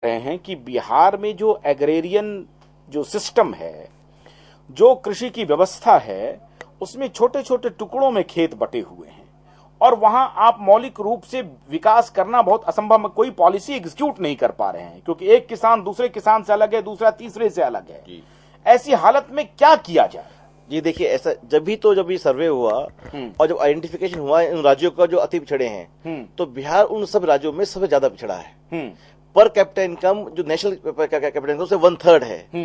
रहे हैं कि बिहार में जो एग्रेरियन जो सिस्टम है, जो कृषि की व्यवस्था है, उसमें छोटे छोटे टुकड़ों में खेत बटे हुए हैं और वहां आप मौलिक रूप से विकास करना बहुत असंभव, कोई पॉलिसी एग्जीक्यूट नहीं कर पा रहे हैं क्योंकि एक किसान दूसरे किसान से अलग है, दूसरा तीसरे से अलग है। ऐसी हालत में क्या किया जाए? जी देखिए, ऐसा जब ये सर्वे हुआ और जब आइडेंटिफिकेशन हुआ इन राज्यों का जो अति पिछड़े हैं, तो बिहार उन सब राज्यों में सबसे ज्यादा पिछड़ा है। पर कैपिटा इनकम जो नेशनल कैपिटा इनकम से 1/3 है।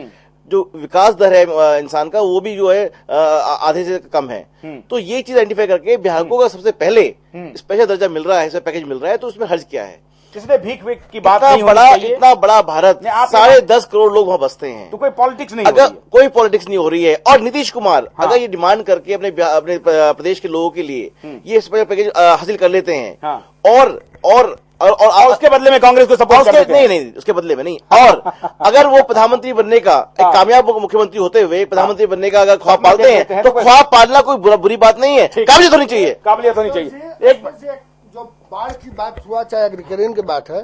जो विकास दर है इंसान का वो भी जो है आधे से कम है। तो ये चीज आइडेंटिफाई करके बिहार को अगर सबसे पहले स्पेशल दर्जा मिल रहा है, पैकेज मिल रहा है, तो उसमें हर्ज किया है। इसलिए भीख वीख की बात नहीं होनी चाहिए। इतना बड़ा भारत, 10.5 करोड़ लोग वहां बसते हैं, तो कोई पॉलिटिक्स नहीं अगर कोई पॉलिटिक्स नहीं हो रही है। और नीतीश कुमार अगर ये डिमांड करके अपने प्रदेश के लोगों के लिए ये स्पेशल पैकेज हासिल कर लेते हैं और उसके बदले में कांग्रेस को सपोर्ट करते हैं। नहीं, उसके बदले में नहीं। और अगर वो प्रधानमंत्री बनने का एक कामयाब मुख्यमंत्री होते हुए प्रधानमंत्री बनने का अगर ख्वाब पालते हैं, तो ख्वाब पालना कोई बुरी बात नहीं है, काबिलियत होनी चाहिए। काबिलियत होनी चाहिए। एक जो बाढ़ की बात हुआ, चाहे एग्रीकल्चर की बात है,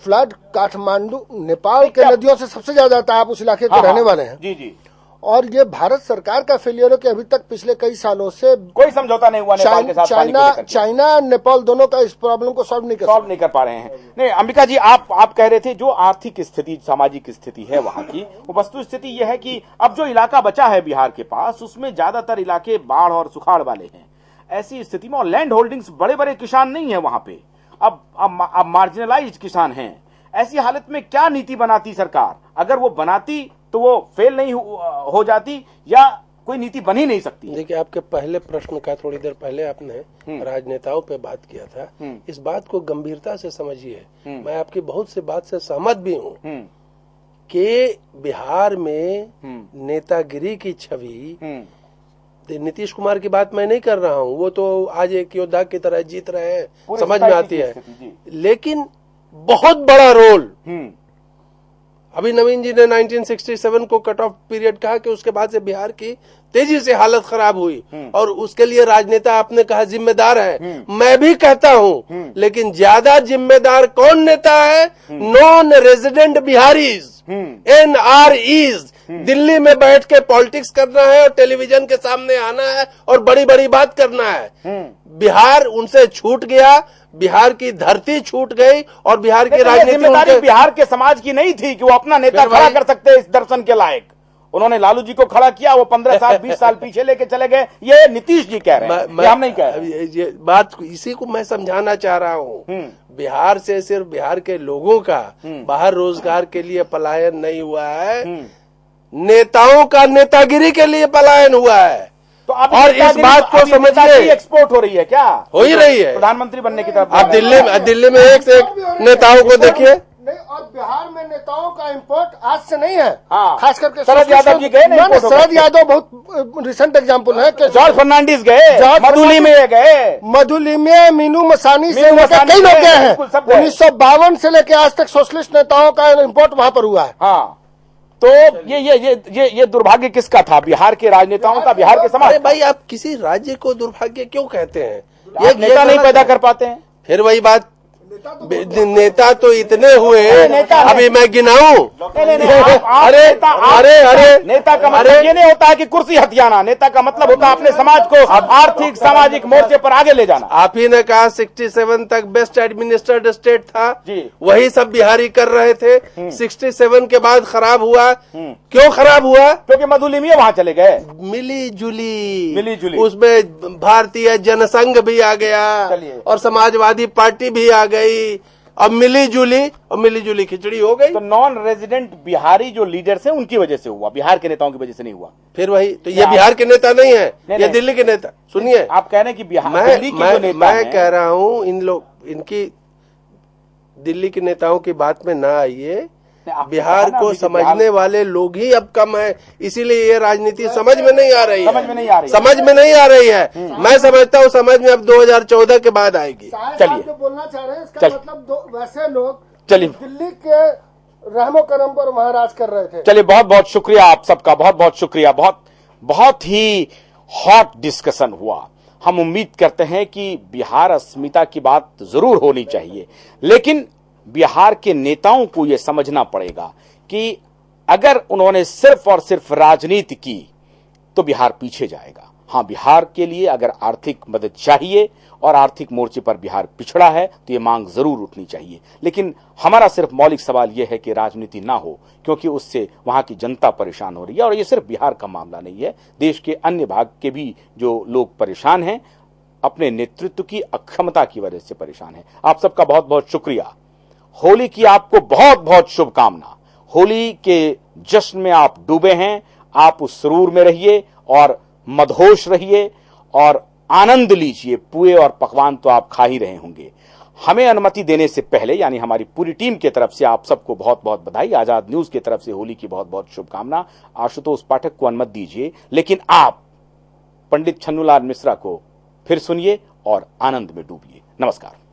फ्लड काठमांडू नेपाल के नदियों से सबसे ज्यादा आता है। आप उस इलाके के रहने वाले हैं। जी जी। और ये भारत सरकार का फेलियर है कि अभी तक पिछले कई सालों से कोई समझौता नहीं हुआ नेपाल के साथ। चाइना नेपाल दोनों का इस प्रॉब्लम को सॉल्व नहीं कर पा रहे हैं। नहीं अंबिका जी, आप कह रहे थे जो आर्थिक स्थिति, सामाजिक स्थिति है वहां की, वो वस्तु स्थिति यह है कि अब जो इलाका बचा है बिहार के पास, उसमें ज्यादातर इलाके बाढ़ और सुखाड़ वाले हैं। ऐसी स्थिति में और लैंड होल्डिंग्स, बड़े बड़े किसान नहीं है वहां पे, अब मार्जिनलाइज्ड किसान हैं। ऐसी हालत में क्या नीति बनाती सरकार? अगर वो बनाती तो वो फेल नहीं हो जाती या कोई नीति बन ही नहीं सकती? देखिए, आपके पहले प्रश्न का थोड़ी देर पहले आपने राजनेताओं पे बात किया था। इस बात को गंभीरता से समझिए। मैं आपकी बहुत सी बात से सहमत भी हूँ कि बिहार में नेतागिरी की छवि, नीतीश कुमार की बात मैं नहीं कर रहा हूँ, वो तो आज एक योद्धा की तरह जीत रहे हैं, समझ में आती है। लेकिन बहुत बड़ा रोल अभी नवीन जी ने 1967 को कट ऑफ पीरियड कहा कि उसके बाद से बिहार की तेजी से हालत खराब हुई और उसके लिए राजनेता आपने कहा जिम्मेदार है। मैं भी कहता हूं, लेकिन ज्यादा जिम्मेदार कौन नेता है? Non resident Bihari's, NREs। Delhi में बैठ के पॉलिटिक्स करना है और टेलीविजन के सामने आना है और बड़ी बड़ी बात करना है। बिहार उनसे छूट गया, बिहार की धरती छूट गई और बिहार की राजनीति जिम्मेदारी बिहार के समाज की नहीं थी कि वो अपना नेता खड़ा कर सकते इस दर्शन के लायक। उन्होंने लालू जी को खड़ा किया, वो 15 साल 20 साल पीछे लेके चले गए। ये नीतीश जी कह रहे हैं, हम नहीं कह रहे। ये बात इसी को मैं समझाना चाह रहा हूँ। बिहार से सिर्फ बिहार के लोगों का बाहर रोजगार के लिए पलायन नहीं हुआ है, नेताओं का नेतागिरी के लिए पलायन हुआ है। तो और इस बात को समझिए, एक्सपोर्ट हो रही है क्या? हो ही रही है। प्रधानमंत्री बनने की तरफ आप दिल्ली में एक से एक नेताओं को देखिए। नहीं, और बिहार में नेताओं का इंपोर्ट आज से नहीं है। खास करके शरद यादव जी गए ना, शरद यादव बहुत रिसेंट एग्जाम्पल है कि जॉर्ज फर्नांडिस गए, मधुली में गए, मधुली में मीनू मसानी से लेकर कई लोग गए हैं। 1952 से लेकर आज तक सोशलिस्ट नेताओं का इंपोर्ट वहां पर हुआ है। तो ये दुर्भाग्य किसका था? बिहार के राजनेताओं का, बिहार के समाज? अरे भाई, आप किसी राज्य को दुर्भाग्य क्यों कहते हैं? ये नेता नहीं पैदा कर पाते हैं। फिर वही बात, नेता तो इतने हुए, अभी मैं गिनाऊं? अरे नेता का मतलब ये नहीं होता है कि कुर्सी हथियाना। नेता का मतलब होता है अपने समाज को आर्थिक सामाजिक मोर्चे पर आगे ले जाना। आप ही ने कहा 67 तक बेस्ट एडमिनिस्ट्रेटेड स्टेट था जी, वही सब बिहारी कर रहे थे। 67 के बाद खराब हुआ। क्यों खराब हुआ? क्योंकि मधुली में वहां चले गए। मिली जुली उसमें भारतीय जनसंघ भी आ गया और समाजवादी पार्टी भी आ गई। अब मिली जुली खिचड़ी हो गई। तो नॉन रेजिडेंट बिहारी जो लीडर्स हैं उनकी वजह से हुआ, बिहार के नेताओं की वजह से नहीं हुआ। फिर वही तो, ये बिहार के नेता नहीं है, ये दिल्ली के नेता। सुनिए, आप कह रहे हैं कि बिहार मैं कह रहा हूँ इनकी दिल्ली के नेताओं की बात में ना आइए। बिहार को समझने वाले लोग ही अब कम है, इसीलिए ये राजनीति समझ में नहीं आ रही है। मैं समझता हूँ समझ में अब 2014 के बाद आएगी। चलिए, जो बोलना चाह रहे हैं इसका मतलब वैसे लोग दिल्ली के रहमो करम पर महाराज कर रहे थे। चलिए, बहुत बहुत शुक्रिया आप सबका, बहुत बहुत शुक्रिया। बहुत ही हॉट डिस्कशन हुआ। हम उम्मीद करते हैं कि बिहार अस्मिता की बात जरूर होनी चाहिए, लेकिन बिहार के नेताओं को यह समझना पड़ेगा कि अगर उन्होंने सिर्फ और सिर्फ राजनीति की तो बिहार पीछे जाएगा। हां, बिहार के लिए अगर आर्थिक मदद चाहिए और आर्थिक मोर्चे पर बिहार पिछड़ा है तो यह मांग जरूर उठनी चाहिए, लेकिन हमारा सिर्फ मौलिक सवाल यह है कि राजनीति ना हो, क्योंकि उससे वहां की जनता परेशान हो रही है। और यह सिर्फ बिहार का मामला नहीं है, देश के अन्य भाग के भी जो लोग परेशान हैं, अपने नेतृत्व की अक्षमता की वजह से परेशान हैं। आप सबका बहुत बहुत शुक्रिया। होली की आपको बहुत बहुत शुभकामना। होली के जश्न में आप डूबे हैं, आप उस सुरूर में रहिए और मदहोश रहिए और आनंद लीजिए। पुए और पकवान तो आप खा ही रहे होंगे। हमें अनुमति देने से पहले, यानी हमारी पूरी टीम की तरफ से आप सबको बहुत बहुत बधाई। आजाद न्यूज की तरफ से होली की बहुत बहुत शुभकामना। आशुतोष पाठक को अनुमति दीजिए, लेकिन आप पंडित छन्नूलाल मिश्रा को फिर सुनिए और आनंद में डूबिए। नमस्कार।